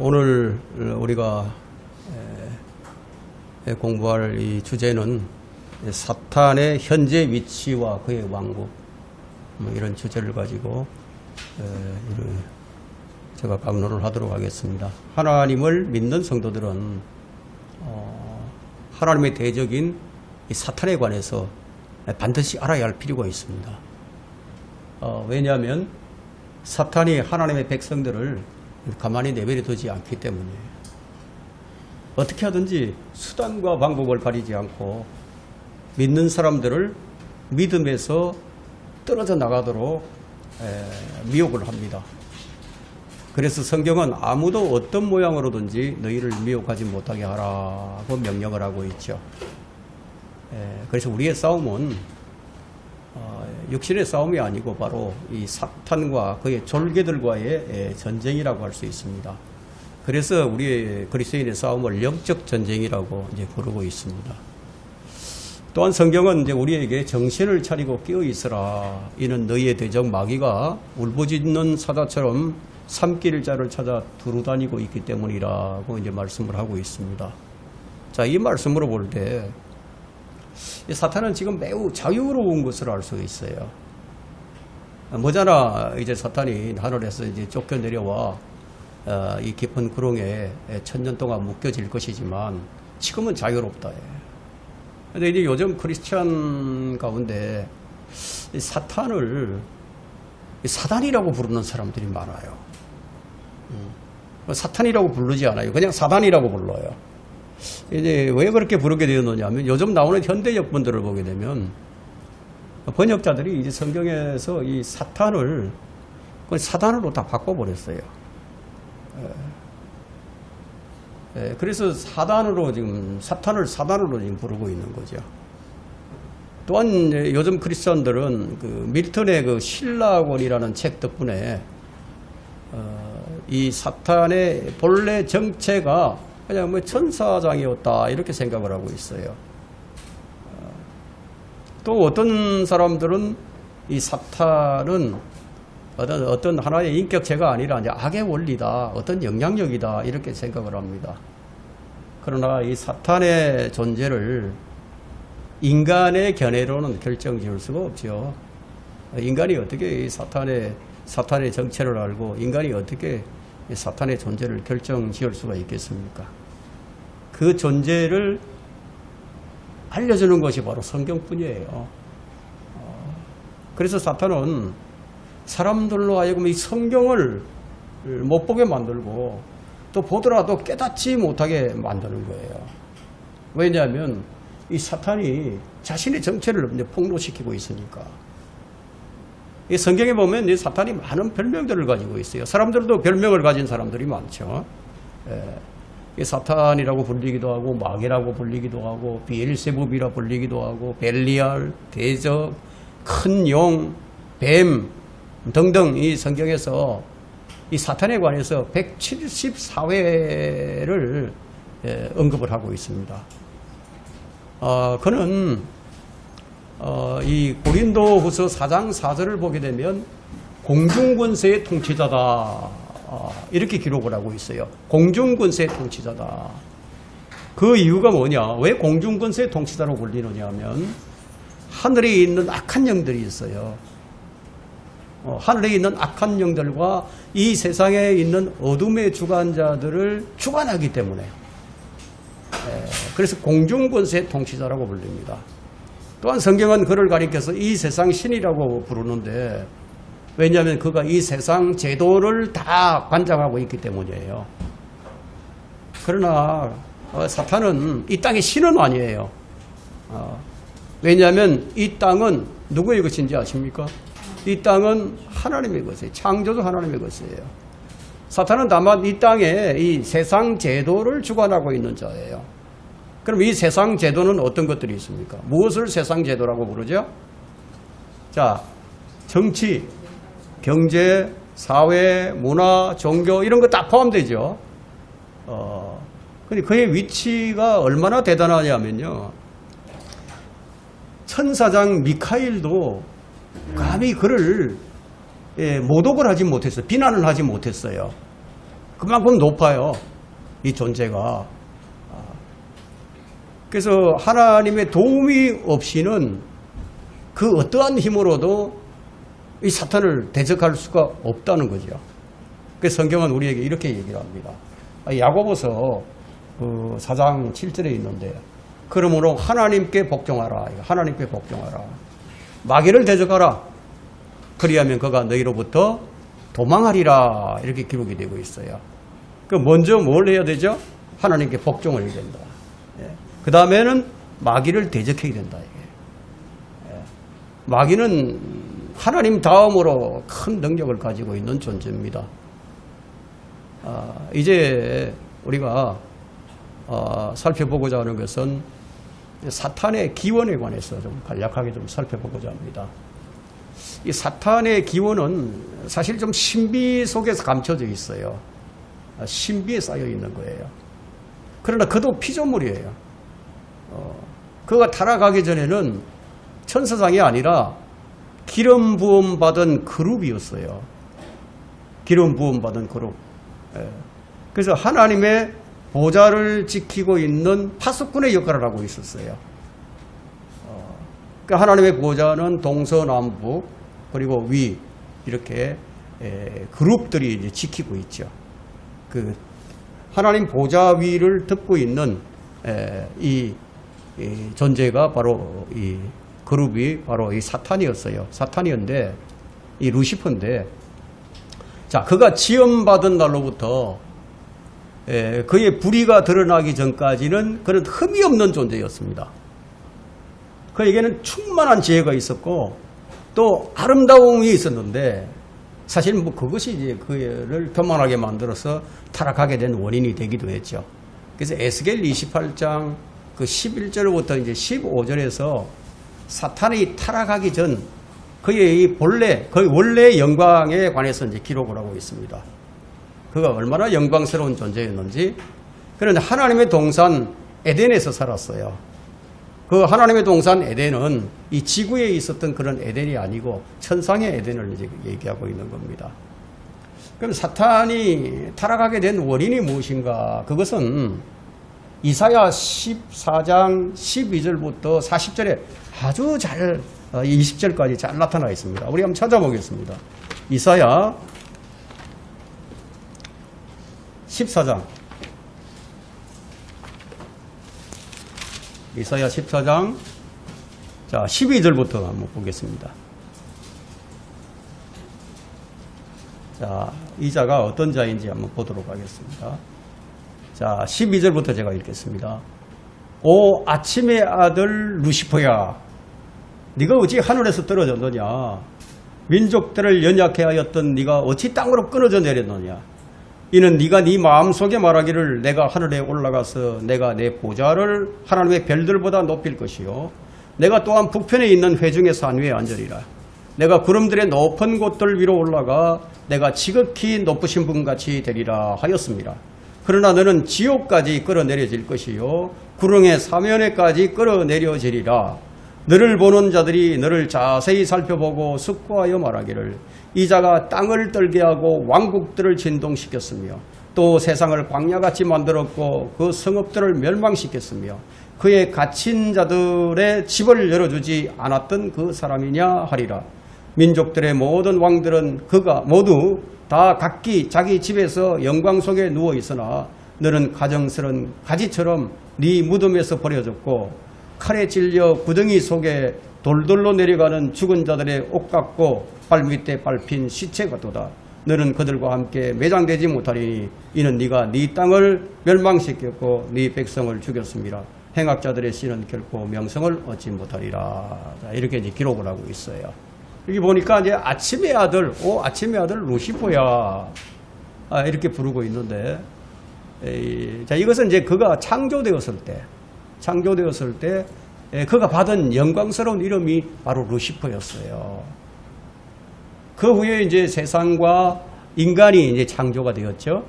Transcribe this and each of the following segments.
오늘 우리가 공부할 이 주제는 사탄의 현재 위치와 그의 왕국, 이런 주제를 가지고 제가 강론을 하도록 하겠습니다. 하나님을 믿는 성도들은 하나님의 대적인 이 사탄에 관해서 반드시 알아야 할 필요가 있습니다. 왜냐하면 사탄이 하나님의 백성들을 가만히 내버려 두지 않기 때문이에요. 어떻게 하든지 수단과 방법을 가리지 않고 믿는 사람들을 믿음에서 떨어져 나가도록 미혹을 합니다. 그래서 성경은 아무도 어떤 모양으로든지 너희를 미혹하지 못하게 하라고 명령을 하고 있죠. 그래서 우리의 싸움은 육신의 싸움이 아니고 바로 이 사탄과 그의 졸개들과의 전쟁이라고 할 수 있습니다. 그래서 우리 그리스도인의 싸움을 영적 전쟁이라고 이제 부르고 있습니다. 또한 성경은 이제 우리에게 정신을 차리고 깨어 있으라. 이는 너희의 대적 마귀가 울부짖는 사자처럼 삼킬 자를 찾아 두루다니고 있기 때문이라고 이제 말씀을 하고 있습니다. 자, 이 말씀으로 볼 때 사탄은 지금 매우 자유로운 것을 알 수 있어요. 뭐잖아, 이제 사탄이 하늘에서 이제 쫓겨 내려와 이 깊은 구렁에 천년 동안 묶여질 것이지만 지금은 자유롭다. 근데 이제 요즘 크리스찬 가운데 사탄을 사단이라고 부르는 사람들이 많아요. 사탄이라고 부르지 않아요. 그냥 사단이라고 불러요. 이제 왜 그렇게 부르게 되었느냐면 요즘 나오는 현대역 분들을 보게 되면 번역자들이 이제 성경에서 이 사탄을 사단으로 다 바꿔버렸어요. 그래서 사단으로 지금 사탄을 사단으로 지금 부르고 있는 거죠. 또한 요즘 크리스천들은 그 밀턴의 그 신라권이라는 책 덕분에 이 사탄의 본래 정체가 그냥 뭐 천사장이었다 이렇게 생각을 하고 있어요. 또 어떤 사람들은 이 사탄은 어떤 하나의 인격체가 아니라 이제 악의 원리다, 어떤 영향력이다 이렇게 생각을 합니다. 그러나 이 사탄의 존재를 인간의 견해로는 결정지을 수가 없죠. 인간이 어떻게 이 사탄의 정체를 알고 인간이 어떻게 사탄의 존재를 결정지을 수가 있겠습니까? 그 존재를 알려주는 것이 바로 성경뿐이에요. 그래서 사탄은 사람들로 하여금 이 성경을 못 보게 만들고 또 보더라도 깨닫지 못하게 만드는 거예요. 왜냐하면 이 사탄이 자신의 정체를 이제 폭로시키고 있으니까. 이 성경에 보면 이 사탄이 많은 별명들을 가지고 있어요. 사람들도 별명을 가진 사람들이 많죠. 이 사탄이라고 불리기도 하고 마귀라고 불리기도 하고 비엘세붑이라 불리기도 하고 벨리알, 대적, 큰 용, 뱀 등등 이 성경에서 이 사탄에 관해서 174회를 언급을 하고 있습니다. 그는 이 고린도후서 4장 4절을 보게 되면 공중권세의 통치자다 이렇게 기록을 하고 있어요. 공중권세의 통치자다. 그 이유가 뭐냐? 왜 공중권세의 통치자로 불리느냐 하면 하늘에 있는 악한 영들이 있어요. 하늘에 있는 악한 영들과 이 세상에 있는 어둠의 주관자들을 주관하기 때문에 그래서 공중권세의 통치자라고 불립니다. 또한 성경은 그를 가리켜서 이 세상 신이라고 부르는데 왜냐하면 그가 이 세상 제도를 다 관장하고 있기 때문이에요. 그러나 사탄은 이 땅의 신은 아니에요. 왜냐하면 이 땅은 누구의 것인지 아십니까? 이 땅은 하나님의 것이에요. 창조주 하나님의 것이에요. 사탄은 다만 이 땅에 이 세상 제도를 주관하고 있는 자예요. 그럼 이 세상 제도는 어떤 것들이 있습니까? 무엇을 세상 제도라고 부르죠? 자, 정치, 경제, 사회, 문화, 종교 이런 거 다 포함되죠. 근데 그의 위치가 얼마나 대단하냐면요. 천사장 미카엘도 감히 그를 모독을 하지 못했어요. 비난을 하지 못했어요. 그만큼 높아요. 이 존재가. 그래서 하나님의 도움이 없이는 그 어떠한 힘으로도 이 사탄을 대적할 수가 없다는 거죠. 그래서 성경은 우리에게 이렇게 얘기를 합니다. 야고보서 4장 7절에 있는데, 그러므로 하나님께 복종하라. 하나님께 복종하라. 마귀를 대적하라. 그리하면 그가 너희로부터 도망하리라. 이렇게 기록이 되고 있어요. 그 먼저 뭘 해야 되죠? 하나님께 복종을 해야 된다. 그 다음에는 마귀를 대적해야 된다. 이게. 마귀는 하나님 다음으로 큰 능력을 가지고 있는 존재입니다. 이제 우리가 살펴보고자 하는 것은 사탄의 기원에 관해서 좀 간략하게 좀 살펴보고자 합니다. 이 사탄의 기원은 사실 좀 신비 속에서 감춰져 있어요. 신비에 쌓여 있는 거예요. 그러나 그도 피조물이에요. 그가 타락하기 전에는 천사장이 아니라 기름 부음 받은 그룹이었어요. 기름 부음 받은 그룹. 그래서 하나님의 보좌를 지키고 있는 파수꾼의 역할을 하고 있었어요. 그러니까 하나님의 보좌는 동서남북 그리고 위 이렇게 그룹들이 이제 지키고 있죠. 그 하나님 보좌 위를 덮고 있는 이 존재가 바로 이 그룹이 바로 이 사탄이었어요. 사탄이었는데 이 루시퍼인데, 자, 그가 지음받은 날로부터 그의 불의가 드러나기 전까지는 그는 흠이 없는 존재였습니다. 그에게는 충만한 지혜가 있었고 또 아름다움이 있었는데, 사실 뭐 그것이 이제 그를 교만하게 만들어서 타락하게 된 원인이 되기도 했죠. 그래서 에스겔 28장 그 11절부터 이제 15절에서 사탄이 타락하기 전 그의 이 그의 원래 영광에 관해서 이제 기록을 하고 있습니다. 그가 얼마나 영광스러운 존재였는지. 그런데 하나님의 동산 에덴에서 살았어요. 그 하나님의 동산 에덴은 이 지구에 있었던 그런 에덴이 아니고 천상의 에덴을 이제 얘기하고 있는 겁니다. 그럼 사탄이 타락하게 된 원인이 무엇인가? 그것은 이사야 14장 12절부터 40절에 아주 잘 20절까지 잘 나타나 있습니다. 우리 한번 찾아보겠습니다. 이사야 14장 이사야 14장 자 12절부터 한번 보겠습니다. 자, 이 자가 어떤 자인지 한번 보도록 하겠습니다. 자, 12절부터 제가 읽겠습니다. 오 아침의 아들 루시퍼야, 네가 어찌 하늘에서 떨어졌느냐? 민족들을 연약해 하였던 네가 어찌 땅으로 끊어져 내렸느냐? 이는 네가 네 마음속에 말하기를 내가 하늘에 올라가서 내가 내 보좌를 하나님의 별들보다 높일 것이요 내가 또한 북편에 있는 회중의 산 위에 앉으리라. 내가 구름들의 높은 곳들 위로 올라가 내가 지극히 높으신 분같이 되리라 하였습니다. 그러나 너는 지옥까지 끌어내려질 것이요 구릉의 사면에까지 끌어내려지리라. 너를 보는 자들이 너를 자세히 살펴보고 숙고하여 말하기를 이 자가 땅을 떨게 하고 왕국들을 진동시켰으며 또 세상을 광야같이 만들었고 그 성읍들을 멸망시켰으며 그의 갇힌 자들의 집을 열어주지 않았던 그 사람이냐 하리라. 민족들의 모든 왕들은 그가 모두 다 각기 자기 집에서 영광 속에 누워 있으나 너는 가정스런 가지처럼 네 무덤에서 버려졌고 칼에 찔려 구덩이 속에 돌돌로 내려가는 죽은 자들의 옷 같고 발밑에 밟힌 시체 같도다. 너는 그들과 함께 매장되지 못하리니 이는 네가 네 땅을 멸망시켰고 네 백성을 죽였습니다. 행악자들의 씨는 결코 명성을 얻지 못하리라. 자, 이렇게 이제 기록을 하고 있어요. 여기 보니까 이제 아침의 아들, 아침의 아들 루시퍼야. 이렇게 부르고 있는데, 자, 이것은 이제 그가 창조되었을 때, 그가 받은 영광스러운 이름이 바로 루시퍼였어요. 그 후에 이제 세상과 인간이 이제 창조가 되었죠.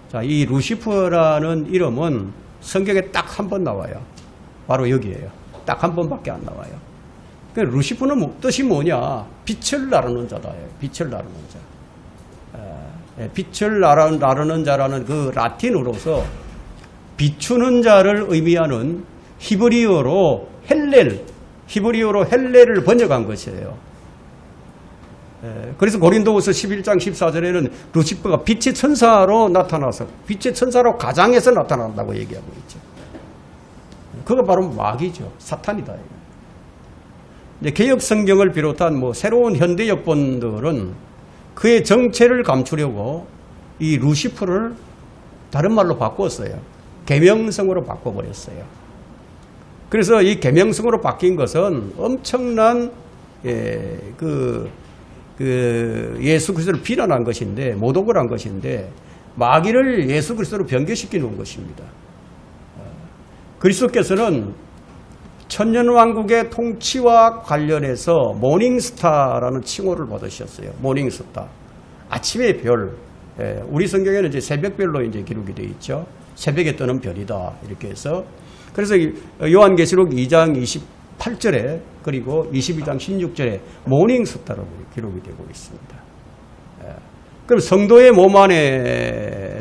자, 이 루시퍼라는 이름은 성경에 딱 한 번 나와요. 바로 여기에요. 딱 한 번밖에 안 나와요. 그 루시퍼는 뜻이 뭐냐? 빛을 나르는 자다. 빛을 나르는 자. 빛을 나르는 자라는 그 라틴어로서 비추는 자를 의미하는 히브리어로 헬렐을 번역한 것이에요. 그래서 고린도후서 11장 14절에는 루시퍼가 빛의 천사로 나타나서 빛의 천사로 가장해서 나타난다고 얘기하고 있죠. 그거 바로 마귀죠. 사탄이다. 이제 개혁 성경을 비롯한 새로운 현대 역본들은 그의 정체를 감추려고 이 루시퍼를 다른 말로 바꿨어요. 계명성으로 바꿔버렸어요. 그래서 이 계명성으로 바뀐 것은 엄청난 예수 그리스도를 비난한 것인데, 모독을 한 것인데, 마귀를 예수 그리스도로 변개시켜 놓은 것입니다. 그리스도께서는 천년왕국의 통치와 관련해서 모닝스타라는 칭호를 받으셨어요. 모닝스타. 아침의 별. 우리 성경에는 이제 새벽별로 이제 기록이 되어 있죠. 새벽에 뜨는 별이다. 이렇게 해서. 그래서 요한계시록 2장 28절에 그리고 22장 16절에 모닝스타로 기록이 되고 있습니다. 그럼 성도의 몸 안에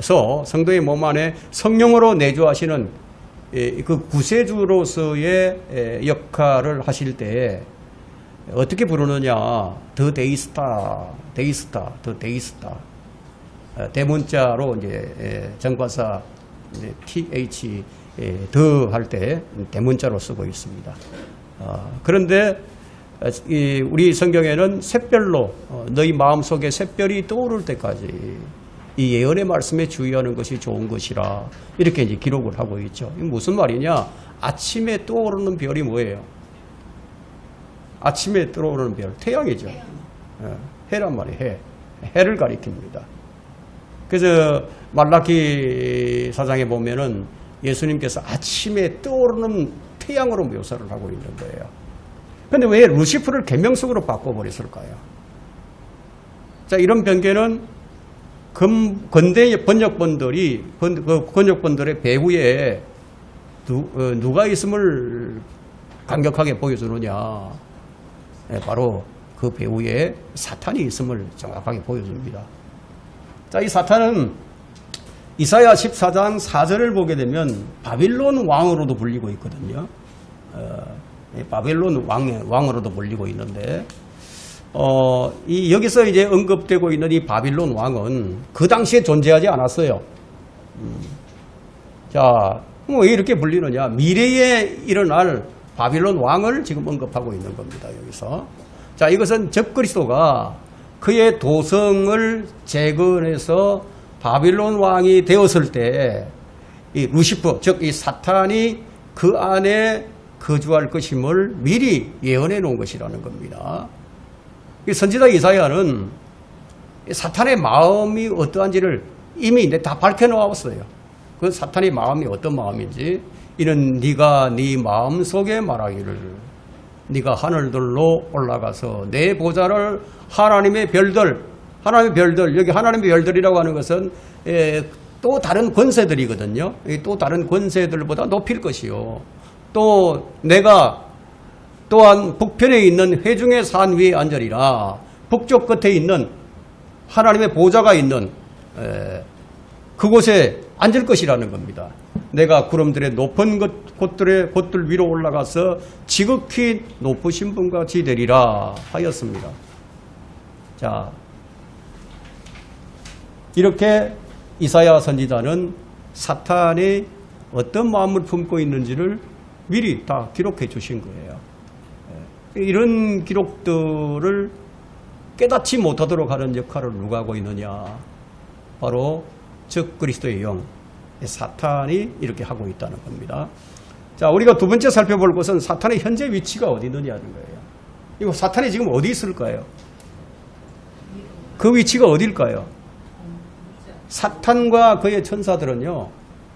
성령으로 내주하시는 그 구세주로서의 역할을 하실 때 어떻게 부르느냐? 더 데이스타. 대문자로 이제 정관사 th 더 할 때 대문자로 쓰고 있습니다. 그런데 우리 성경에는 샛별로 너희 마음속에 샛별이 떠오를 때까지 이 예언의 말씀에 주의하는 것이 좋은 것이라 이렇게 이제 기록을 하고 있죠. 이게 무슨 말이냐? 아침에 떠오르는 별이 뭐예요? 아침에 떠오르는 별, 태양이죠. 해란 말이에요. 해를 가리킵니다. 그래서 말라기 4장에 보면은 예수님께서 아침에 떠오르는 태양으로 묘사를 하고 있는 거예요. 그런데 왜 루시퍼를 계명성으로 바꿔버렸을까요? 자, 이런 변개는 근대 번역본들의 배후에 누가 있음을 강력하게 보여주느냐? 바로 그 배후에 사탄이 있음을 정확하게 보여줍니다. 자, 이 사탄은 이사야 14장 4절을 보게 되면 바빌론 왕으로도 불리고 있거든요. 바빌론 왕으로도 불리고 있는데, 여기서 이제 언급되고 있는 이 바빌론 왕은 그 당시에 존재하지 않았어요. 자, 왜 이렇게 불리느냐? 미래에 일어날 바빌론 왕을 지금 언급하고 있는 겁니다, 여기서. 자, 이것은 적그리스도가 그의 도성을 재건해서 바빌론 왕이 되었을 때 이 루시퍼, 즉 이 사탄이 그 안에 거주할 것임을 미리 예언해 놓은 것이라는 겁니다. 선지자 이사야는 사탄의 마음이 어떠한지를 이미 다 밝혀놓았어요. 그 사탄의 마음이 어떤 마음인지, 이는 네가 네 마음속에 말하기를 네가 하늘들로 올라가서 내 보좌를 하나님의 별들, 여기 하나님의 별들이라고 하는 것은 또 다른 권세들이거든요. 또 다른 권세들보다 높일 것이요. 또 내가 또한 북편에 있는 회중의 산 위에 앉으리라. 북쪽 끝에 있는 하나님의 보좌가 있는 그곳에 앉을 것이라는 겁니다. 내가 구름들의 높은 곳들 위로 올라가서 지극히 높으신 분과 같이 되리라 하였습니다. 자, 이렇게 이사야 선지자는 사탄이 어떤 마음을 품고 있는지를 미리 다 기록해 주신 거예요. 이런 기록들을 깨닫지 못하도록 하는 역할을 누가 하고 있느냐? 바로 적그리스도의 영, 사탄이 이렇게 하고 있다는 겁니다. 자, 우리가 두 번째 살펴볼 것은 사탄의 현재 위치가 어디 있느냐는 거예요. 이거 사탄이 지금 어디 있을까요? 그 위치가 어딜까요? 사탄과 그의 천사들은요,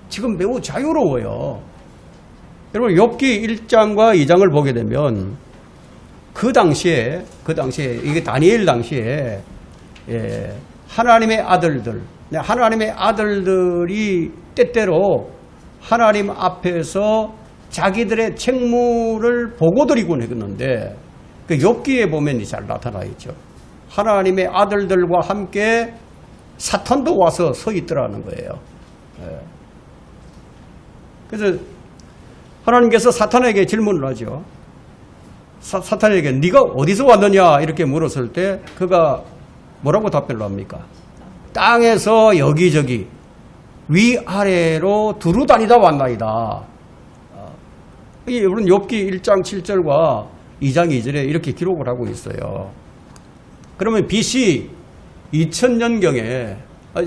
지금 매우 자유로워요. 여러분, 욥기 1장과 2장을 보게 되면 그 당시에 이게 다니엘 당시에 하나님의 아들들이 때때로 하나님 앞에서 자기들의 책무를 보고드리곤 했는데, 그 욥기에 보면 잘 나타나 있죠. 하나님의 아들들과 함께 사탄도 와서 서 있더라는 거예요. 그래서 하나님께서 사탄에게 질문을 하죠. 사탄에게 네가 어디서 왔느냐 이렇게 물었을 때 그가 뭐라고 답변을 합니까? 땅에서 여기저기 위아래로 두루 다니다 왔나이다. 여러분 욥기 1장 7절과 2장 2절에 이렇게 기록을 하고 있어요. 그러면 BC 2000년경에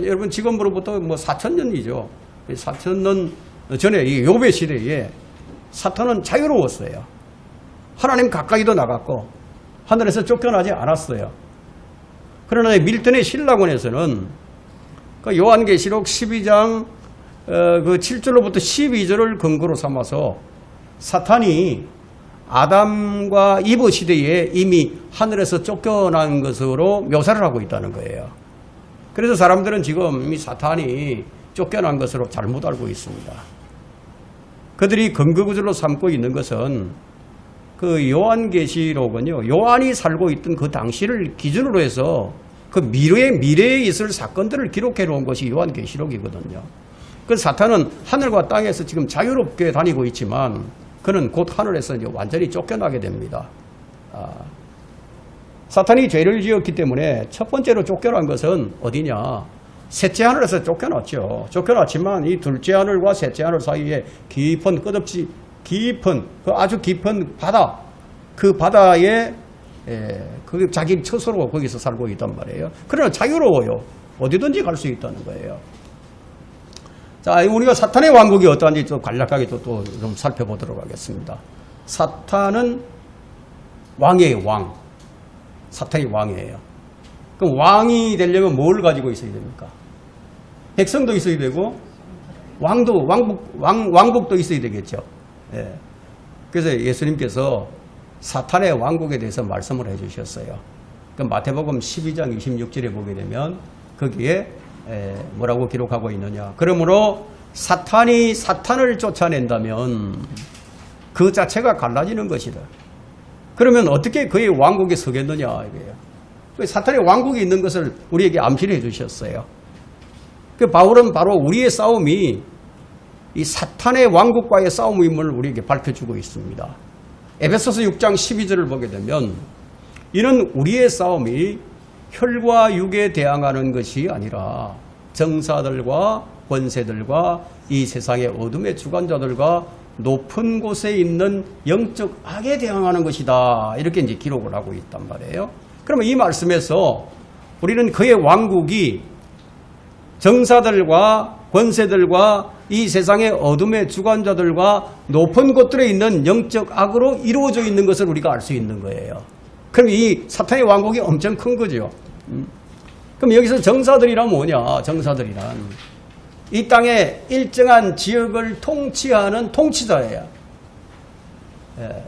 여러분 지금으로부터 뭐 4000년이죠. 4000년 전에 이 욥의 시대에 사탄은 자유로웠어요. 하나님 가까이도 나갔고 하늘에서 쫓겨나지 않았어요. 그러나 밀턴의 신학원에서는 그 요한계시록 12장 그 7절로부터 12절을 근거로 삼아서 사탄이 아담과 이브 시대에 이미 하늘에서 쫓겨난 것으로 묘사를 하고 있다는 거예요. 그래서 사람들은 지금 이 사탄이 쫓겨난 것으로 잘못 알고 있습니다. 그들이 근거구절로 삼고 있는 것은 그 요한계시록은요, 요한이 살고 있던 그 당시를 기준으로 해서 그 미래에 있을 사건들을 기록해 놓은 것이 요한계시록이거든요. 그 사탄은 하늘과 땅에서 지금 자유롭게 다니고 있지만 그는 곧 하늘에서 이제 완전히 쫓겨나게 됩니다. 사탄이 죄를 지었기 때문에 첫 번째로 쫓겨난 것은 어디냐? 셋째 하늘에서 쫓겨났죠. 쫓겨났지만 이 둘째 하늘과 셋째 하늘 사이에 깊은 끝없이 깊은 그 아주 깊은 바다, 그 바다에 그 자기 처소로 거기서 살고 있단 말이에요. 그러나 자유로워요. 어디든지 갈 수 있다는 거예요. 자, 우리가 사탄의 왕국이 어떠한지 좀 간략하게 또 좀 살펴보도록 하겠습니다. 사탄은 왕이에요, 왕. 사탄이 왕이에요. 그럼 왕이 되려면 뭘 가지고 있어야 됩니까? 백성도 있어야 되고, 왕국도 있어야 되겠죠. 예. 그래서 예수님께서 사탄의 왕국에 대해서 말씀을 해주셨어요. 그 마태복음 12장 26절에 보게 되면 거기에 뭐라고 기록하고 있느냐. 그러므로 사탄이 사탄을 쫓아낸다면 그 자체가 갈라지는 것이다. 그러면 어떻게 그의 왕국에 서겠느냐 이거예요. 사탄의 왕국이 있는 것을 우리에게 암시해 주셨어요. 그 바울은 바로 우리의 싸움이 이 사탄의 왕국과의 싸움임을 우리에게 밝혀주고 있습니다. 에베소서 6장 12절을 보게 되면 이는 우리의 싸움이 혈과 육에 대항하는 것이 아니라 정사들과 권세들과 이 세상의 어둠의 주관자들과 높은 곳에 있는 영적 악에 대항하는 것이다. 이렇게 이제 기록을 하고 있단 말이에요. 그러면 이 말씀에서 우리는 그의 왕국이 정사들과 권세들과 이 세상의 어둠의 주관자들과 높은 곳들에 있는 영적 악으로 이루어져 있는 것을 우리가 알 수 있는 거예요. 그럼 이 사탄의 왕국이 엄청 큰 거죠. 그럼 여기서 정사들이란 뭐냐? 정사들이란 이 땅의 일정한 지역을 통치하는 통치자예요.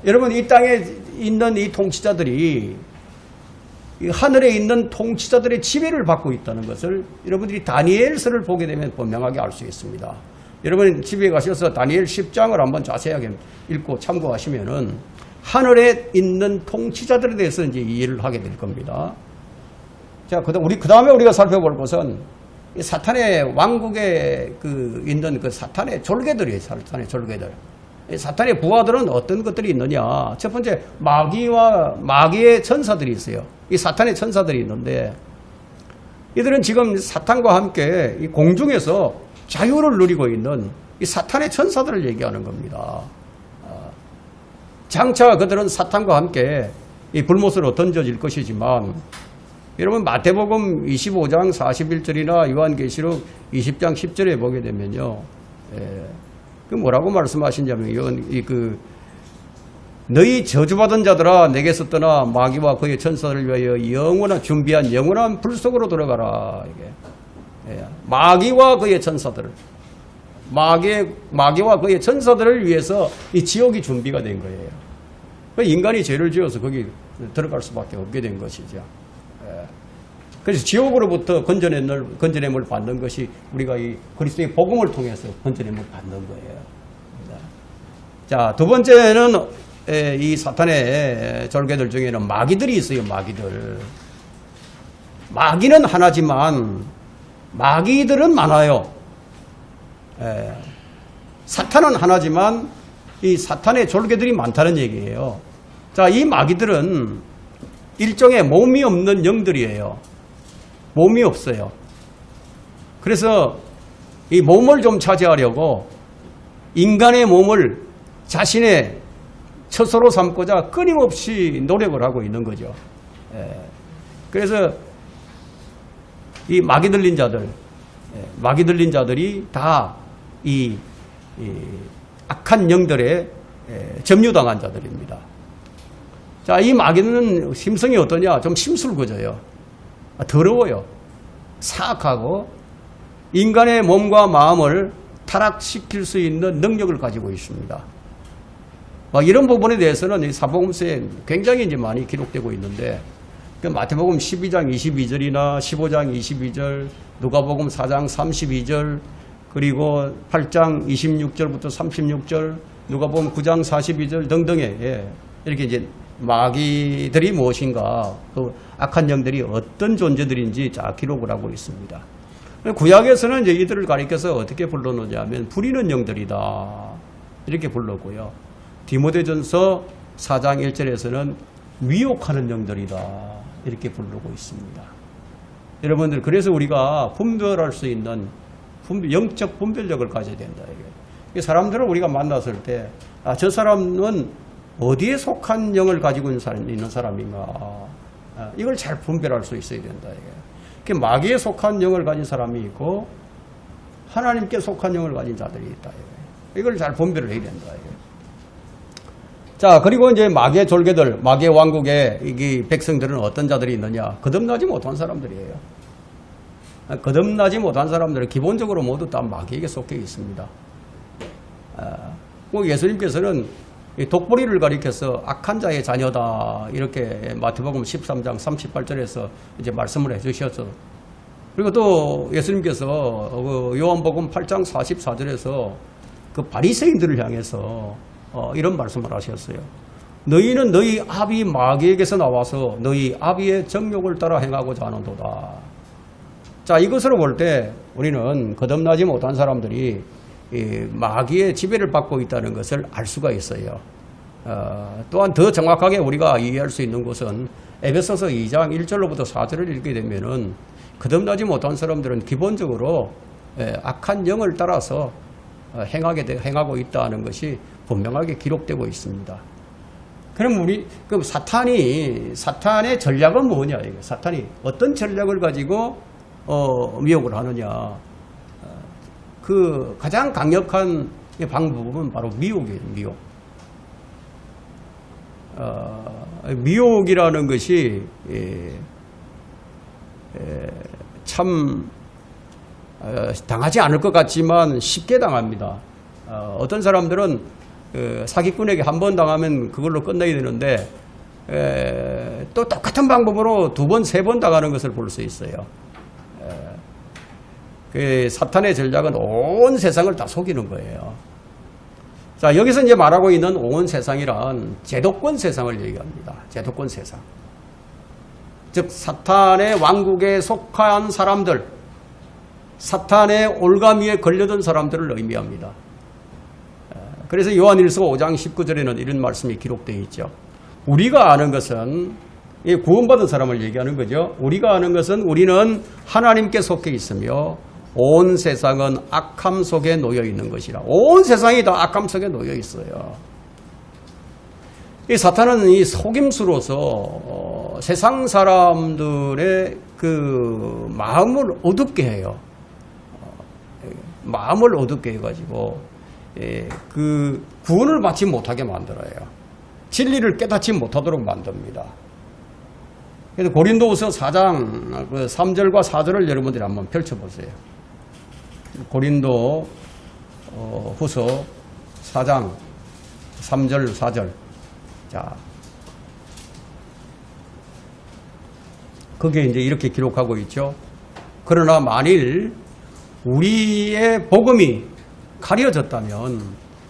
여러분 이 땅에 있는 이 통치자들이 이 하늘에 있는 통치자들의 지배를 받고 있다는 것을 여러분들이 다니엘서를 보게 되면 분명하게 알 수 있습니다. 여러분 집에 가셔서 다니엘 10장을 한번 자세하게 읽고 참고하시면은 하늘에 있는 통치자들에 대해서 이제 이해를 하게 될 겁니다. 자, 그 다음에 우리가 살펴볼 것은 이 사탄의 왕국에 있는 그 사탄의 졸개들이에요. 사탄의 졸개들. 이 사탄의 부하들은 어떤 것들이 있느냐? 첫 번째, 마귀의 천사들이 있어요. 이 사탄의 천사들이 있는데, 이들은 지금 사탄과 함께 이 공중에서 자유를 누리고 있는 이 사탄의 천사들을 얘기하는 겁니다. 장차 그들은 사탄과 함께 이 불못으로 던져질 것이지만, 여러분 마태복음 25장 41절이나 요한계시록 20장 10절에 보게 되면요, 그 뭐라고 말씀하시냐면 너희 저주받은 자들아 내게서 떠나 마귀와 그의 천사들을 위하여 영원한 준비한 영원한 불 속으로 들어가라. 이게 마귀와 그의 천사들, 마귀와 그의 천사들을 위해서 이 지옥이 준비가 된 거예요. 인간이 죄를 지어서 거기 들어갈 수밖에 없게 된 것이죠. 그래서 지옥으로부터 건져냄을 받는 것이 우리가 이 그리스도의 복음을 통해서 건져냄을 받는 거예요. 자, 두 번째는 이 사탄의 졸개들 중에는 마귀들이 있어요. 마귀는 하나지만 마귀들은 많아요. 사탄은 하나지만 이 사탄의 졸개들이 많다는 얘기예요. 자, 이 마귀들은 일종의 몸이 없는 영들이에요. 몸이 없어요. 그래서 이 몸을 좀 차지하려고 인간의 몸을 자신의 처소로 삼고자 끊임없이 노력을 하고 있는 거죠. 그래서 이 마귀 들린 자들이 다 이 악한 영들에 점유당한 자들입니다. 자, 이 마귀는 심성이 어떠냐? 좀 심술거져요. 더러워요. 사악하고 인간의 몸과 마음을 타락시킬 수 있는 능력을 가지고 있습니다. 이런 부분에 대해서는 이 사복음서에 굉장히 이제 많이 기록되고 있는데, 마태복음 12장 22절이나 15장 22절, 누가복음 4장 32절, 그리고 8장 26절부터 36절, 누가복음 9장 42절 등등의 이렇게 이제 마귀들이 무엇인가, 그 악한 영들이 어떤 존재들인지 다 기록을 하고 있습니다. 구약에서는 이제 이들을 가리켜서 어떻게 불러놓냐면 부리는 영들이다 이렇게 불렀고요. 디모데전서 4장 1절에서는 미혹하는 영들이다 이렇게 부르고 있습니다. 여러분들, 그래서 우리가 분별할 수 있는 영적 분별력을 가져야 된다. 이게 사람들을 우리가 만났을 때, 저 사람은 어디에 속한 영을 가지고 있는 사람인가, 이걸 잘 분별할 수 있어야 된다. 이게 마귀에 속한 영을 가진 사람이 있고 하나님께 속한 영을 가진 자들이 있다. 이걸 잘 분별을 해야 된다. 자, 그리고 이제 마귀의 졸개들, 마귀의 왕국의 이 백성들은 어떤 자들이 있느냐? 거듭나지 못한 사람들이에요. 거듭나지 못한 사람들은 기본적으로 모두 다 마귀에게 속해 있습니다. 예수님께서는 독보리를 가리켜서 악한 자의 자녀다 이렇게 마태복음 13장 38절에서 이제 말씀을 해주셨죠. 그리고 또 예수님께서 요한복음 8장 44절에서 그 바리새인들을 향해서 이런 말씀을 하셨어요. 너희는 너희 아비 마귀에게서 나와서 너희 아비의 정욕을 따라 행하고자 하는도다. 자, 이것으로 볼 때 우리는 거듭나지 못한 사람들이 이 마귀의 지배를 받고 있다는 것을 알 수가 있어요. 또한 더 정확하게 우리가 이해할 수 있는 것은 에베소서 2장 1절로부터 4절을 읽게 되면은 거듭나지 못한 사람들은 기본적으로 악한 영을 따라서 행하고 있다는 것이 분명하게 기록되고 있습니다. 그럼 그럼 사탄의 전략은 뭐냐? 사탄이 어떤 전략을 가지고 미혹을 하느냐? 그 가장 강력한 방법은 바로 미혹이에요. 미혹이라는 것이 참 당하지 않을 것 같지만 쉽게 당합니다. 어떤 사람들은 사기꾼에게 한 번 당하면 그걸로 끝내야 되는데 또 똑같은 방법으로 두 번, 세 번 당하는 것을 볼 수 있어요. 사탄의 전략은 온 세상을 다 속이는 거예요. 자, 여기서 이제 말하고 있는 온 세상이란 제도권 세상을 얘기합니다. 제도권 세상. 즉, 사탄의 왕국에 속한 사람들, 사탄의 올가미에 걸려든 사람들을 의미합니다. 그래서 요한일서 5장 19절에는 이런 말씀이 기록되어 있죠. 우리가 아는 것은, 구원받은 사람을 얘기하는 거죠. 우리가 아는 것은 우리는 하나님께 속해 있으며 온 세상은 악함 속에 놓여 있는 것이라. 온 세상이 다 악함 속에 놓여 있어요. 이 사탄은 이 속임수로서 세상 사람들의 그 마음을 어둡게 해요. 마음을 어둡게 해가지고 그 구원을 받지 못하게 만들어요. 진리를 깨닫지 못하도록 만듭니다. 그래서 고린도후서 4장 3절과 4절을 여러분들이 한번 펼쳐보세요. 고린도 후서 4장 3절 4절. 자, 거기에 이제 이렇게 기록하고 있죠. 그러나 만일 우리의 복음이 가려졌다면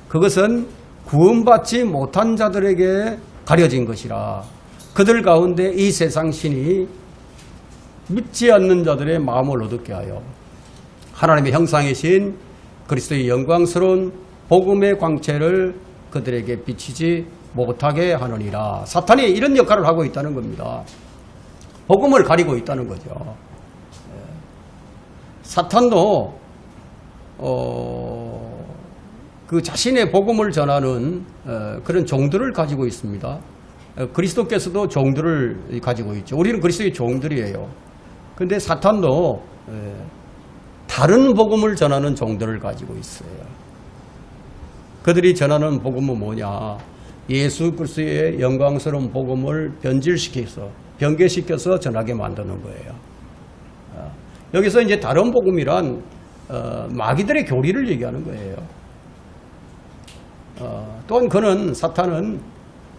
그것은 구원받지 못한 자들에게 가려진 것이라. 그들 가운데 이 세상 신이 믿지 않는 자들의 마음을 어둡게 하여 하나님의 형상이신 그리스도의 영광스러운 복음의 광채를 그들에게 비치지 못하게 하느니라. 사탄이 이런 역할을 하고 있다는 겁니다. 복음을 가리고 있다는 거죠. 사탄도 그 자신의 복음을 전하는 그런 종들을 가지고 있습니다. 그리스도께서도 종들을 가지고 있죠. 우리는 그리스도의 종들이에요. 그런데 사탄도 다른 복음을 전하는 종들을 가지고 있어요. 그들이 전하는 복음은 뭐냐? 예수 그리스도의 영광스러운 복음을 변개시켜서 전하게 만드는 거예요. 여기서 이제 다른 복음이란 마귀들의 교리를 얘기하는 거예요. 또한 사탄은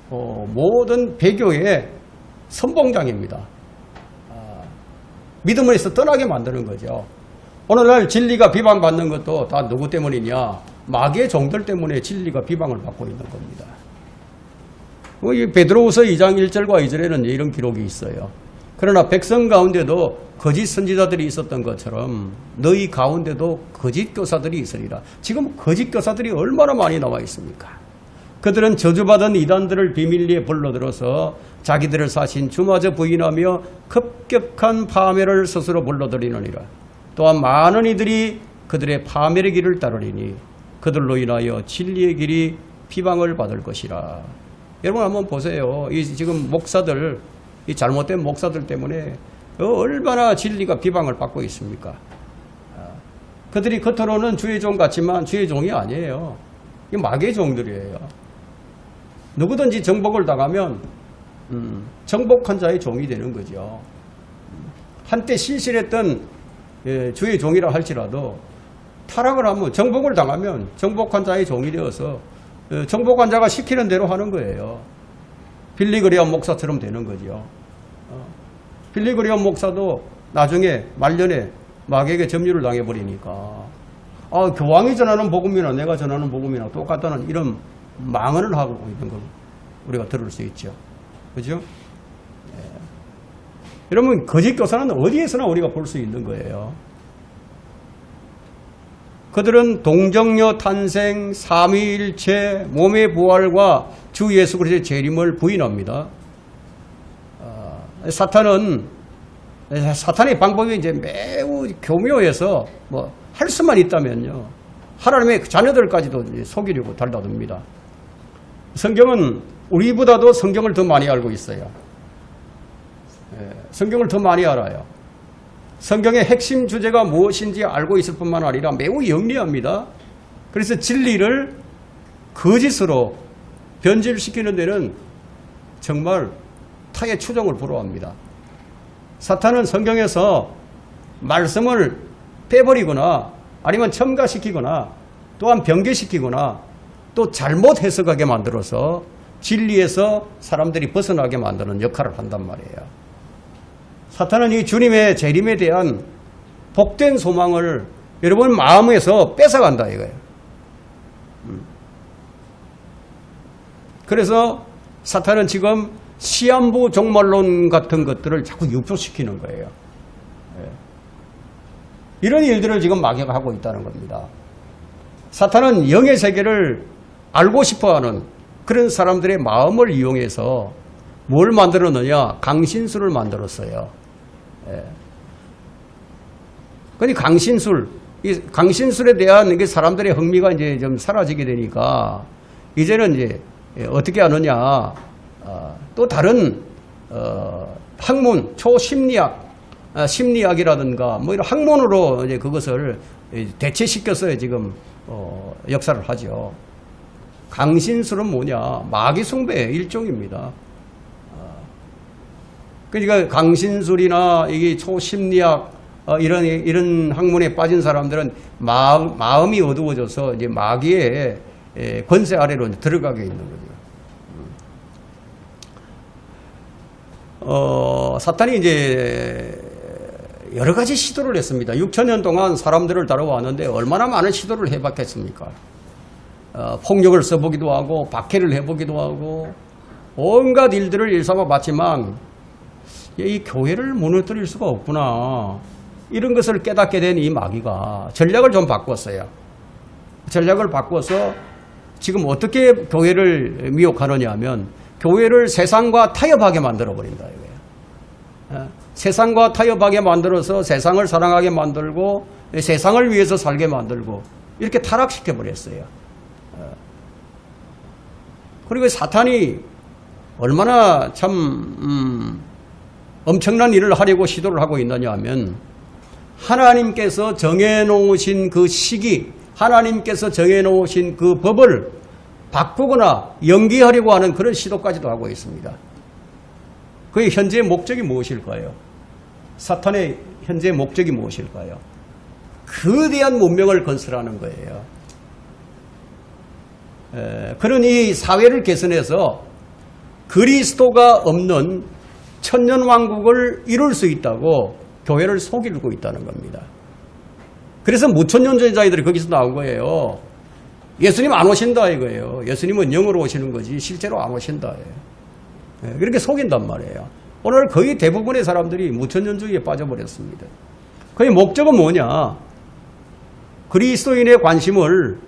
모든 배교의 선봉장입니다. 믿음에서 떠나게 만드는 거죠. 오늘날 진리가 비방받는 것도 다 누구 때문이냐? 마귀의 종들 때문에 진리가 비방을 받고 있는 겁니다. 베드로후서 2장 1절과 2절에는 이런 기록이 있어요. 그러나 백성 가운데도 거짓 선지자들이 있었던 것처럼 너희 가운데도 거짓 교사들이 있으리라. 지금 거짓 교사들이 얼마나 많이 나와 있습니까? 그들은 저주받은 이단들을 비밀리에 불러들어서 자기들을 사신 주마저 부인하며 급격한 파멸을 스스로 불러들이느니라. 또한 많은 이들이 그들의 파멸의 길을 따르리니 그들로 인하여 진리의 길이 비방을 받을 것이라. 여러분 한번 보세요. 이 지금 목사들, 이 잘못된 목사들 때문에 얼마나 진리가 비방을 받고 있습니까? 그들이 겉으로는 주의 종 같지만 주의 종이 아니에요. 이 마귀의 종들이에요. 누구든지 정복을 당하면 정복한 자의 종이 되는 거죠. 한때 신실했던 주의 종이라 할지라도 타락을 하면 정복을 당하면 정복한 자의 종이 되어서 정복한 자가 시키는 대로 하는 거예요. 빌리그레엄 목사처럼 되는 거죠. 빌리그레엄 목사도 나중에 말년에 마귀에게 점유를 당해버리니까 교황이 전하는 복음이나 내가 전하는 복음이나 똑같다는 이런 망언을 하고 있는 걸 우리가 들을 수 있죠. 그죠? 여러분 거짓 교사는 어디에서나 우리가 볼 수 있는 거예요. 그들은 동정녀 탄생, 삼위일체, 몸의 부활과 주 예수 그리스도의 재림을 부인합니다. 사탄의 방법이 이제 매우 교묘해서 할 수만 있다면요. 하나님의 자녀들까지도 속이려고 달다듭니다. 성경은 우리보다도 성경을 더 많이 알고 있어요. 성경을 더 많이 알아요. 성경의 핵심 주제가 무엇인지 알고 있을 뿐만 아니라 매우 영리합니다. 그래서 진리를 거짓으로 변질시키는 데는 정말 타의 추종을 불허합니다. 사탄은 성경에서 말씀을 빼버리거나 아니면 첨가시키거나 또한 변개시키거나 또 잘못 해석하게 만들어서 진리에서 사람들이 벗어나게 만드는 역할을 한단 말이에요. 사탄은 이 주님의 재림에 대한 복된 소망을 여러분 마음에서 뺏어간다 이거예요. 그래서 사탄은 지금 시한부 종말론 같은 것들을 자꾸 유포시키는 거예요. 이런 일들을 지금 마귀가 하고 있다는 겁니다. 사탄은 영의 세계를 알고 싶어하는 그런 사람들의 마음을 이용해서 뭘 만들었느냐? 강신술을 만들었어요. 근데 이 강신술에 대한 이게 사람들의 흥미가 이제 좀 사라지게 되니까 이제는 이제 어떻게 하느냐? 또 다른 학문, 초심리학, 심리학이라든가 뭐 이런 학문으로 이제 그것을 대체시켜서 지금 역사를 하죠. 강신술은 뭐냐? 마귀 숭배의 일종입니다. 그러니까 강신술이나 이게 초심리학 이런 학문에 빠진 사람들은 마음이 어두워져서 이제 마귀의 권세 아래로 들어가게 있는 거죠. 사탄이 이제 여러 가지 시도를 했습니다. 6,000년 동안 사람들을 다뤄왔는데 얼마나 많은 시도를 해봤겠습니까? 폭력을 써보기도 하고 박해를 해보기도 하고 온갖 일들을 일삼아 봤지만 이 교회를 무너뜨릴 수가 없구나. 이런 것을 깨닫게 된 이 마귀가 전략을 좀 바꿨어요. 전략을 바꿔서 지금 어떻게 교회를 미혹하느냐 하면 교회를 세상과 타협하게 만들어버린다 이거예요. 세상과 타협하게 만들어서 세상을 사랑하게 만들고 세상을 위해서 살게 만들고 이렇게 타락시켜버렸어요. 그리고 사탄이 얼마나 참 엄청난 일을 하려고 시도를 하고 있느냐 하면 하나님께서 정해놓으신 그 시기, 하나님께서 정해놓으신 그 법을 바꾸거나 연기하려고 하는 그런 시도까지도 하고 있습니다. 그의 현재 목적이 무엇일까요? 사탄의 현재 목적이 무엇일까요? 거대한 문명을 건설하는 거예요. 그런 이 사회를 개선해서 그리스도가 없는 천년왕국을 이룰 수 있다고 교회를 속이고 있다는 겁니다. 그래서 무천년전자들이 거기서 나온 거예요. 예수님 안 오신다 이거예요. 예수님은 영으로 오시는 거지 실제로 안 오신다. 그렇게 속인단 말이에요. 오늘 거의 대부분의 사람들이 무천년주의에 빠져버렸습니다. 그의 목적은 뭐냐? 그리스도인의 관심을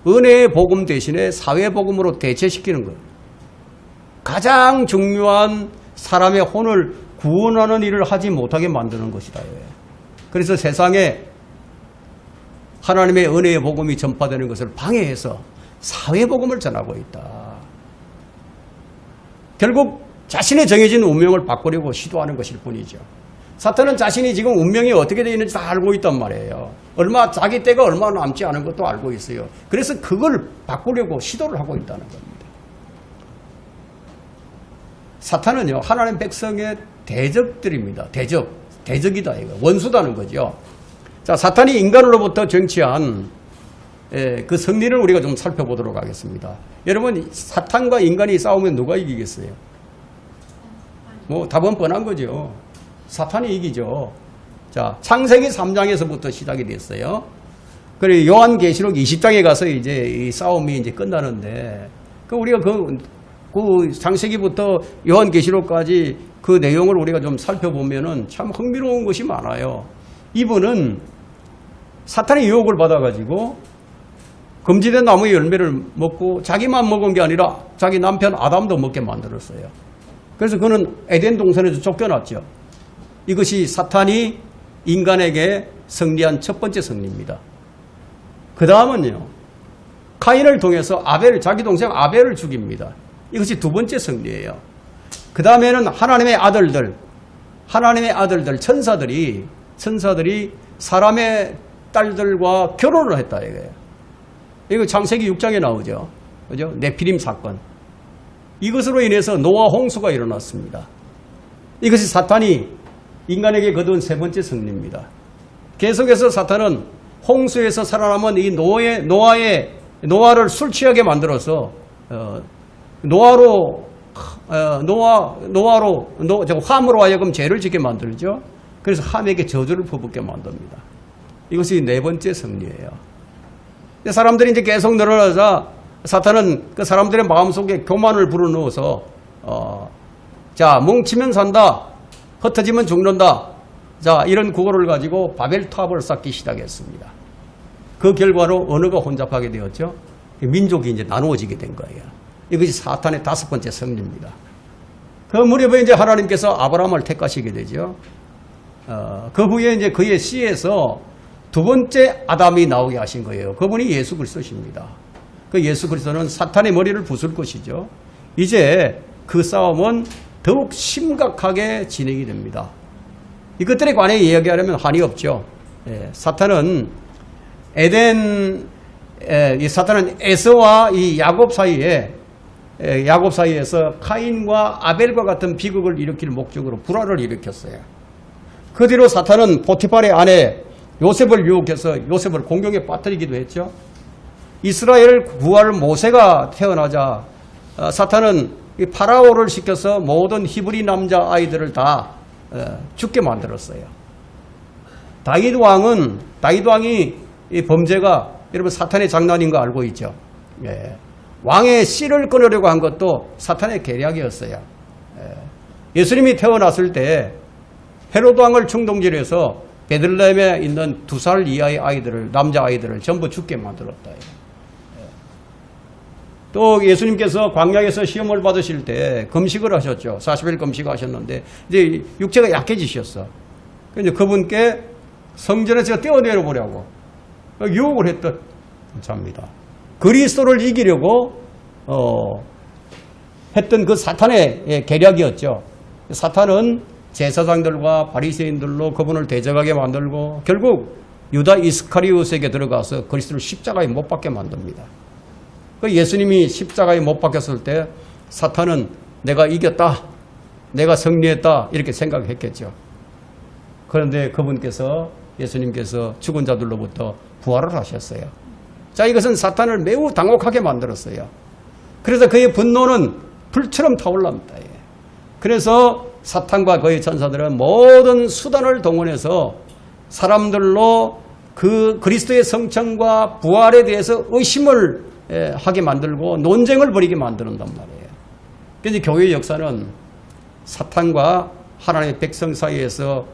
은혜의 복음 대신에 사회복음으로 대체시키는 거예요. 가장 중요한 사람의 혼을 구원하는 일을 하지 못하게 만드는 것이다. 그래서 세상에 하나님의 은혜의 복음이 전파되는 것을 방해해서 사회복음을 전하고 있다. 결국 자신의 정해진 운명을 바꾸려고 시도하는 것일 뿐이죠. 사탄은 자신이 지금 운명이 어떻게 되어 있는지 다 알고 있단 말이에요. 자기 때가 얼마 남지 않은 것도 알고 있어요. 그래서 그걸 바꾸려고 시도를 하고 있다는 겁니다. 사탄은요, 하나님 백성의 대적들입니다. 대적이다 이거. 원수다는 거죠. 자, 사탄이 인간으로부터 정치한 그 승리를 우리가 좀 살펴보도록 하겠습니다. 여러분, 사탄과 인간이 싸우면 누가 이기겠어요? 답은 뻔한 거죠. 사탄이 이기죠. 자, 창세기 3장에서부터 시작이 됐어요. 그리고 요한계시록 20장에 가서 이제 이 싸움이 이제 끝나는데, 우리가 그 창세기부터 요한계시록까지 그 내용을 우리가 좀 살펴보면은 참 흥미로운 것이 많아요. 이분은 사탄의 유혹을 받아가지고 금지된 나무의 열매를 먹고 자기만 먹은 게 아니라 자기 남편 아담도 먹게 만들었어요. 그래서 그는 에덴 동산에서 쫓겨났죠. 이것이 사탄이 인간에게 승리한 첫 번째 승리입니다. 그 다음은요, 카인을 통해서 자기 동생 아벨을 죽입니다. 이것이 두 번째 승리예요. 그 다음에는 하나님의 아들들, 천사들이 사람의 딸들과 결혼을 했다 이거예요. 이거 창세기 6장에 나오죠. 그죠? 네피림 사건. 이것으로 인해서 노아 홍수가 일어났습니다. 이것이 사탄이 인간에게 거둔 세 번째 승리입니다. 계속해서 사탄은 홍수에서 살아남은 이 노아를 술 취하게 만들어서 함으로 하여금 죄를 짓게 만들죠. 그래서 함에게 저주를 퍼붓게 만듭니다. 이것이 네 번째 승리예요. 사람들이 이제 계속 늘어나자 사탄은 그 사람들의 마음속에 교만을 불어넣어서 자, 뭉치면 산다, 흩어지면 죽는다, 자, 이런 구호를 가지고 바벨탑을 쌓기 시작했습니다. 그 결과로 언어가 혼잡하게 되었죠. 민족이 이제 나누어지게 된 거예요. 이것이 사탄의 다섯 번째 승리입니다. 그 무렵에 이제 하나님께서 아브라함을 택하시게 되죠. 그 후에 이제 그의 씨에서 두 번째 아담이 나오게 하신 거예요. 그분이 예수 그리스도십니다. 그 예수 그리스도는 사탄의 머리를 부술 것이죠. 이제 그 싸움은 더욱 심각하게 진행이 됩니다. 이것들에 관해 이야기하려면 한이 없죠. 사탄은 에서와 이 야곱 사이에서 카인과 아벨과 같은 비극을 일으킬 목적으로 불화를 일으켰어요. 그 뒤로 사탄은 보티팔의 아내 요셉을 유혹해서 요셉을 공경에 빠뜨리기도 했죠. 이스라엘을 구할 모세가 태어나자 사탄은 이 파라오를 시켜서 모든 히브리 남자 아이들을 다 죽게 만들었어요. 다윗 왕이 이 범죄가 여러분 사탄의 장난인 거 알고 있죠. 왕의 씨를 끊으려고 한 것도 사탄의 계략이었어요. 예수님이 태어났을 때 헤로드 왕을 충동질해서 베들레헴에 있는 2살 이하의 아이들을, 남자 아이들을 전부 죽게 만들었다. 또 예수님께서 광야에서 시험을 받으실 때 금식을 하셨죠. 40일 금식하셨는데 이제 육체가 약해지셨어. 그래서 그분께 성전에서 떼어내려 보려고 유혹을 했던 자입니다. 그리스도를 이기려고 했던 그 사탄의 계략이었죠. 사탄은 제사장들과 바리새인들로 그분을 대적하게 만들고 결국 유다 이스카리옷에게 들어가서 그리스도를 십자가에 못 박게 만듭니다. 그 예수님이 십자가에 못 박혔을 때 사탄은 내가 이겼다, 내가 승리했다 이렇게 생각했겠죠. 그런데 그분께서, 예수님께서 죽은 자들로부터 부활을 하셨어요. 자, 이것은 사탄을 매우 당혹하게 만들었어요. 그래서 그의 분노는 불처럼 타올랍니다. 그래서 사탄과 그의 천사들은 모든 수단을 동원해서 사람들로 그 그리스도의 성천과 부활에 대해서 의심을 하게 만들고 논쟁을 벌이게 만드는단 말이에요. 그래서 교회의 역사는 사탄과 하나님의 백성 사이에서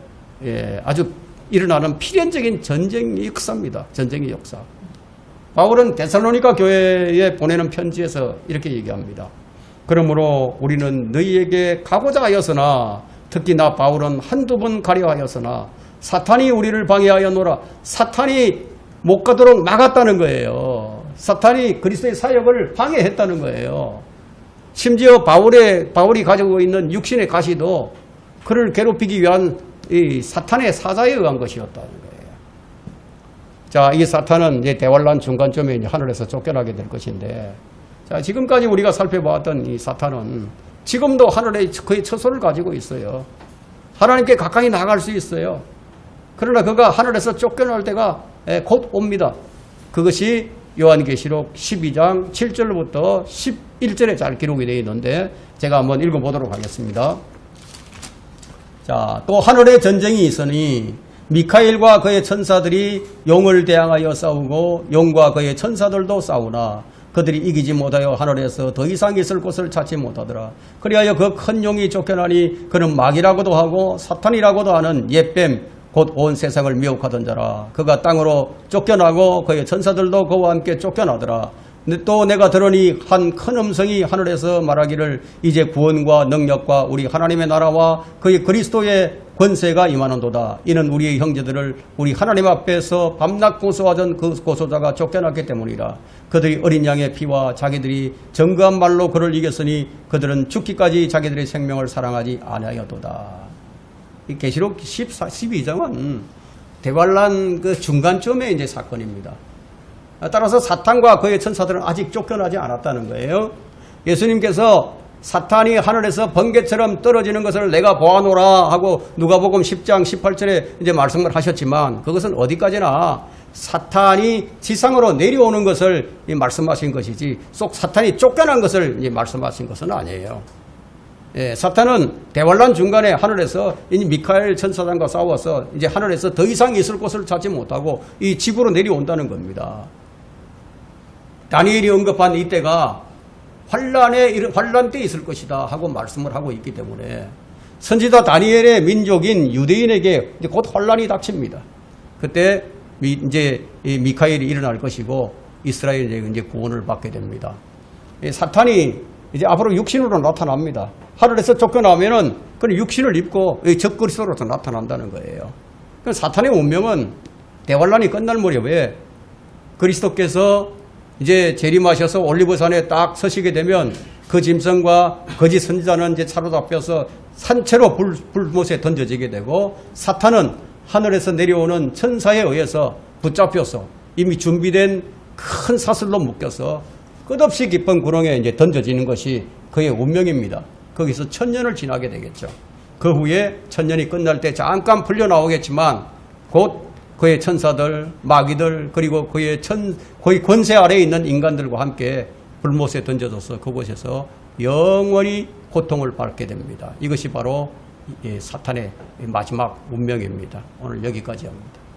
아주 일어나는 필연적인 전쟁의 역사입니다. 전쟁의 역사. 바울은 데살로니가 교회에 보내는 편지에서 이렇게 얘기합니다. 그러므로 우리는 너희에게 가고자 하였으나 특히 나 바울은 한두 번 가려 하였으나 사탄이 우리를 방해하였노라. 사탄이 못 가도록 막았다는 거예요. 사탄이 그리스도의 사역을 방해했다는 거예요. 심지어 바울이 가지고 있는 육신의 가시도 그를 괴롭히기 위한 이 사탄의 사자에 의한 것이었다는 거예요. 자, 이 사탄은 이제 대환란 중간쯤에 이제 하늘에서 쫓겨나게 될 것인데, 자, 지금까지 우리가 살펴보았던 이 사탄은 지금도 하늘에 그의 처소를 가지고 있어요. 하나님께 가까이 나갈 수 있어요. 그러나 그가 하늘에서 쫓겨날 때가 곧 옵니다. 그것이 요한계시록 12장 7절부터 11절에 잘 기록이 되어 있는데 제가 한번 읽어보도록 하겠습니다. 자, 또 하늘에 전쟁이 있으니 미카엘과 그의 천사들이 용을 대항하여 싸우고 용과 그의 천사들도 싸우나 그들이 이기지 못하여 하늘에서 더 이상 있을 곳을 찾지 못하더라. 그리하여 그 큰 용이 쫓겨나니 그는 마귀라고도 하고 사탄이라고도 하는 옛뱀 곧 온 세상을 미혹하던 자라. 그가 땅으로 쫓겨나고 그의 천사들도 그와 함께 쫓겨나더라. 또 내가 들으니 한 큰 음성이 하늘에서 말하기를 이제 구원과 능력과 우리 하나님의 나라와 그의 그리스도의 권세가 임하는도다. 이는 우리의 형제들을 우리 하나님 앞에서 밤낮 고소하던 그 고소자가 쫓겨났기 때문이라. 그들이 어린 양의 피와 자기들이 정거한 말로 그를 이겼으니 그들은 죽기까지 자기들의 생명을 사랑하지 아니하였도다. 이 계시록 12장은 대환란 그 중간쯤에 이제 사건입니다. 따라서 사탄과 그의 천사들은 아직 쫓겨나지 않았다는 거예요. 예수님께서 사탄이 하늘에서 번개처럼 떨어지는 것을 내가 보아노라 하고 누가복음 10장 18절에 이제 말씀을 하셨지만 그것은 어디까지나 사탄이 지상으로 내려오는 것을 말씀하신 것이지 속 사탄이 쫓겨난 것을 이제 말씀하신 것은 아니에요. 예, 사탄은 대환란 중간에 하늘에서 이 미카엘 천사장과 싸워서 이제 하늘에서 더 이상 있을 곳을 찾지 못하고 이 지구로 내려온다는 겁니다. 다니엘이 언급한 이때가 환란 때 있을 것이다 하고 말씀을 하고 있기 때문에 선지자 다니엘의 민족인 유대인에게 이제 곧 환란이 닥칩니다. 그때 이제 미카엘이 일어날 것이고 이스라엘이 이제 구원을 받게 됩니다. 사탄이 이제 앞으로 육신으로 나타납니다. 하늘에서 쫓겨나면은 그는 육신을 입고 적그리스도로서 나타난다는 거예요. 사탄의 운명은 대환란이 끝날 무렵에 그리스도께서 이제 재림하셔서 올리브산에 딱 서시게 되면 그 짐승과 거짓 선지자는 이제 사로잡혀서 산채로 불못에 던져지게 되고 사탄은 하늘에서 내려오는 천사에 의해서 붙잡혀서 이미 준비된 큰 사슬로 묶여서 끝없이 깊은 구렁에 이제 던져지는 것이 그의 운명입니다. 거기서 1000년을 지나게 되겠죠. 그 후에 1000년이 끝날 때 잠깐 풀려 나오겠지만 곧 그의 천사들, 마귀들 그리고 그의 권세 아래에 있는 인간들과 함께 불못에 던져져서 그곳에서 영원히 고통을 받게 됩니다. 이것이 바로 사탄의 마지막 운명입니다. 오늘 여기까지 합니다.